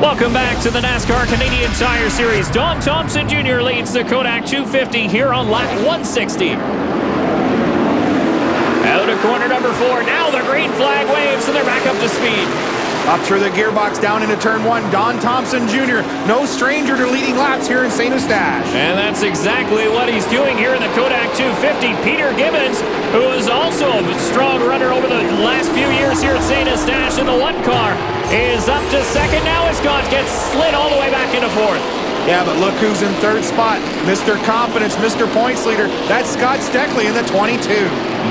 Welcome back to the NASCAR Canadian Tire Series. Don Thompson Jr. leads the Kodak 250 here on lap 160. Out of corner number 4. Now the green flag waves, and they're back up to speed. Up through the gearbox, down into turn 1, Don Thompson Jr., no stranger to leading laps here in St. Eustache. And that's exactly what he's doing here in the Kodak 250. Peter Gibbons, who is also a strong runner over the last few years here at St. Eustache in the 1 car, is up to second now as Scott gets slid all the way back into 4th. Yeah, but look who's in 3rd spot. Mr. Confidence, Mr. Points Leader. That's Scott Steckley in the 22.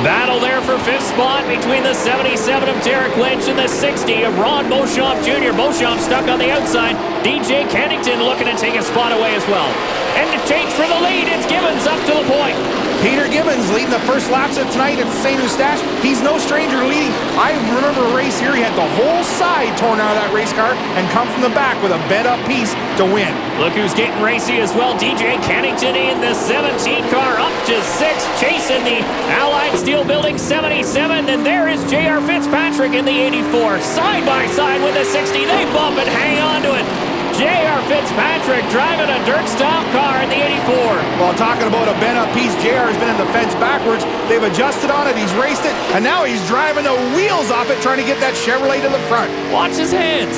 Battle there for 5th spot between the 77 of Derek Lynch and the 60 of Ron Beauchamp Jr. Beauchamp stuck on the outside. DJ Kennington looking to take a spot away as well. And to change for the lead, it's Gibbons up to the point. Peter Gibbons leading the first laps of tonight at St. Eustache. He's no stranger to leading. I remember a race here. He had the whole side torn out of that race car and come from the back with a bed-up piece to win. Look who's getting racy as well. DJ Kennington in the 17 car up to 6th, chasing the Allied Steel Building 77. And there is J.R. Fitzpatrick in the 84. Side by side with the 60. They bump and hang on to it. J.R. Fitzpatrick driving a dirt-style car in the 84. Well, talking about a bent-up piece, J.R. has been in the fence backwards. They've adjusted on it, he's raced it, and now he's driving the wheels off it, trying to get that Chevrolet to the front. Watch his hands.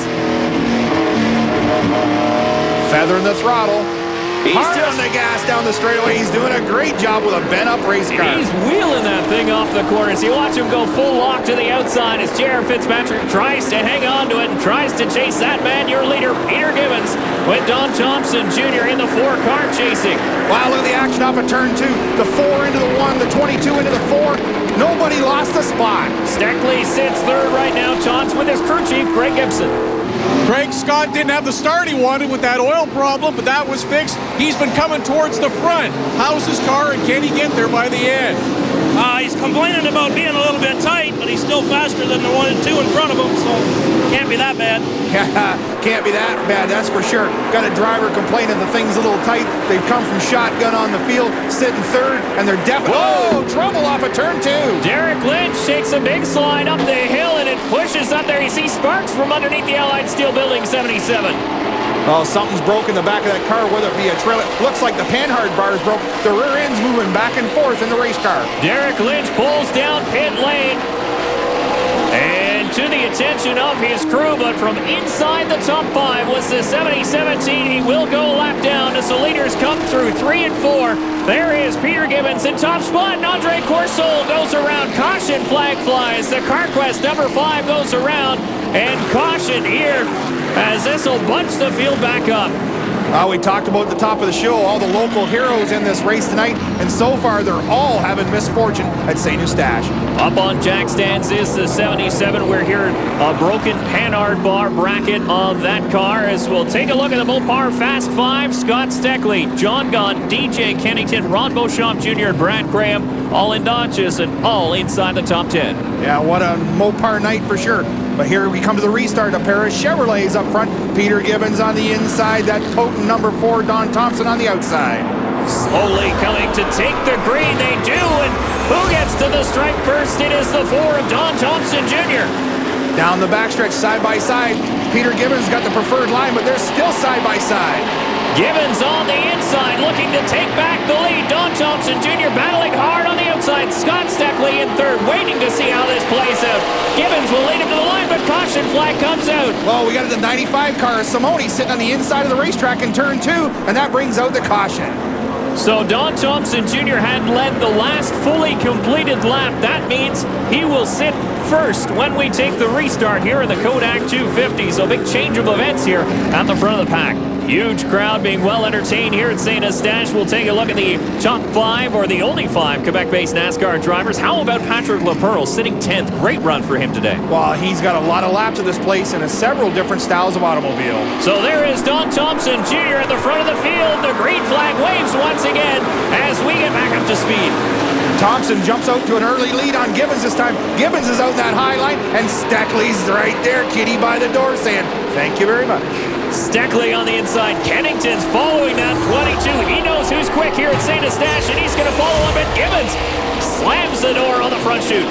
Feathering the throttle. He's hard on the gas down the straightaway. He's doing a great job with a bent-up race car. He's wheeling that thing off the corners. You watch him go full lock to the outside as J.R. Fitzpatrick tries to hang on to it and tries to chase that man, your leader, Peter Gibbons, with Don Thompson Jr. in the 4 car chasing. Wow, look at the action off of turn 2. The 4 into the 1, the 22 into the 4. Nobody lost a spot. Steckley sits 3rd right now. Taunts with his crew chief, Greg Gibson. Greg Scott didn't have the start he wanted with that oil problem, but that was fixed. He's been coming towards the front. How's his car, and can he get there by the end? He's complaining about being a little bit tight, but he's still faster than the 1 and 2 in front of him, so can't be that bad. Yeah, can't be that bad, that's for sure. Got a driver complaining the thing's a little tight. They've come from shotgun on the field, sitting 3rd, and they're definitely... Whoa! Trouble off of turn 2. Derek Lynch takes a big slide up the hill, and it pushes up there. You see sparks from underneath the Allied Steel Building 77. Oh, something's broke in the back of that car, whether it be a trailer. Looks like the panhard bar is broke. The rear end's moving back and forth in the race car. Derek Lynch pulls down pit lane. And to the attention of his crew, but from inside the top 5 was the 70-17. He will go a lap down as the leaders come through 3 and 4. There is Peter Gibbons in top spot, and Andre Corsol goes around. Caution flag flies. The CarQuest number 5 goes around, and caution here as this will bunch the field back up. We talked about at the top of the show, all the local heroes in this race tonight, and so far they're all having misfortune at St. Eustache. Up on jack stands is the 77. We're here a broken panhard bar bracket of that car as we'll take a look at the Mopar Fast 5. Scott Steckley, John Gunn, DJ Kennington, Ron Beauchamp Jr., and Brad Graham, all in Dodges and all inside the top 10. Yeah, what a Mopar night for sure. But here we come to the restart. A pair of Chevrolets up front. Peter Gibbons on the inside. That potent number 4, Don Thompson, on the outside. Slowly coming to take the green. They do. And who gets to the stripe first? It is the 4 of Don Thompson Jr. Down the backstretch, side by side. Peter Gibbons got the preferred line, but they're still side by side. Gibbons on the inside, looking to take back the lead. Don Thompson Jr. battling hard on the outside. Scott Steckley in 3rd, waiting to see how this plays out. Gibbons will lead him to the line, but caution flag comes out. Well, we got the 95 car. Simone sitting on the inside of the racetrack in turn 2, and that brings out the caution. So Don Thompson Jr. had led the last fully completed lap. That means he will sit first when we take the restart here in the Kodak 250. So big change of events here at the front of the pack. Huge crowd being well entertained here at St. Eustache. We'll take a look at the top 5, or the only 5 Quebec-based NASCAR drivers. How about Patrick Leperle sitting 10th? Great run for him today. Well, he's got a lot of laps of this place in several different styles of automobile. So there is Don Thompson Jr. at the front of the field. The green flag waves once again as we get back up to speed. Thompson jumps out to an early lead on Gibbons this time. Gibbons is out in that high line, and Steckley's right there, kitty by the door, saying, thank you very much. Steckley on the inside. Kennington's following that 22. He knows who's quick here at St. Eustache, and he's going to follow up, and Gibbons slams the door on the front chute.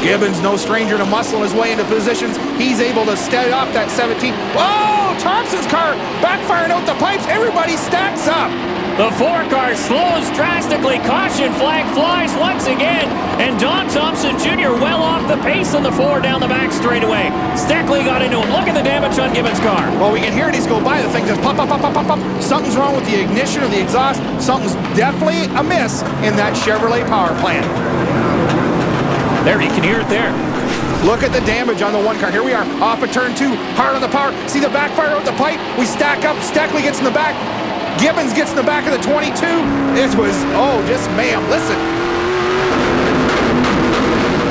Gibbons, no stranger to muscling his way into positions. He's able to steady off that 17. Oh, Thompson's car backfiring out the pipes. Everybody stacks up. The 4-car slows drastically. Caution flag flies once again. And Don Thompson Jr. well off the pace on the 4 down the back straightaway. Steckley got into him. Look at the damage on Gibbons' car. Well, we can hear it. He's go by. The thing just pop, pop, pop, pop, pop, pop. Something's wrong with the ignition or the exhaust. Something's definitely amiss in that Chevrolet power plant. There, you can hear it there. Look at the damage on the 1 car. Here we are, off of turn 2, hard on the power. See the backfire out the pipe? We stack up. Steckley gets in the back. Gibbons gets in the back of the 22. It was, oh, just mayhem. Listen.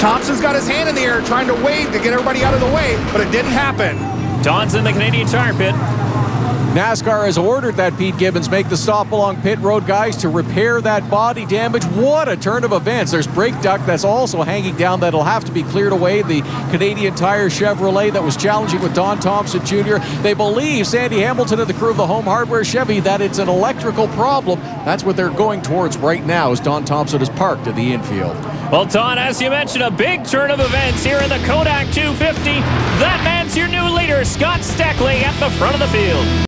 Thompson's got his hand in the air trying to wave to get everybody out of the way, but it didn't happen. Don's in the Canadian Tire pit. NASCAR has ordered that Pete Gibbons make the stop along pit road, guys, to repair that body damage. What a turn of events. There's brake duct that's also hanging down that'll have to be cleared away. The Canadian Tire Chevrolet that was challenging with Don Thompson Jr. They believe, Sandy Hamilton and the crew of the Home Hardware Chevy, that it's an electrical problem. That's what they're going towards right now as Don Thompson is parked in the infield. Well, Don, as you mentioned, a big turn of events here in the Kodak 250. That man's your new leader, Scott Steckley, at the front of the field.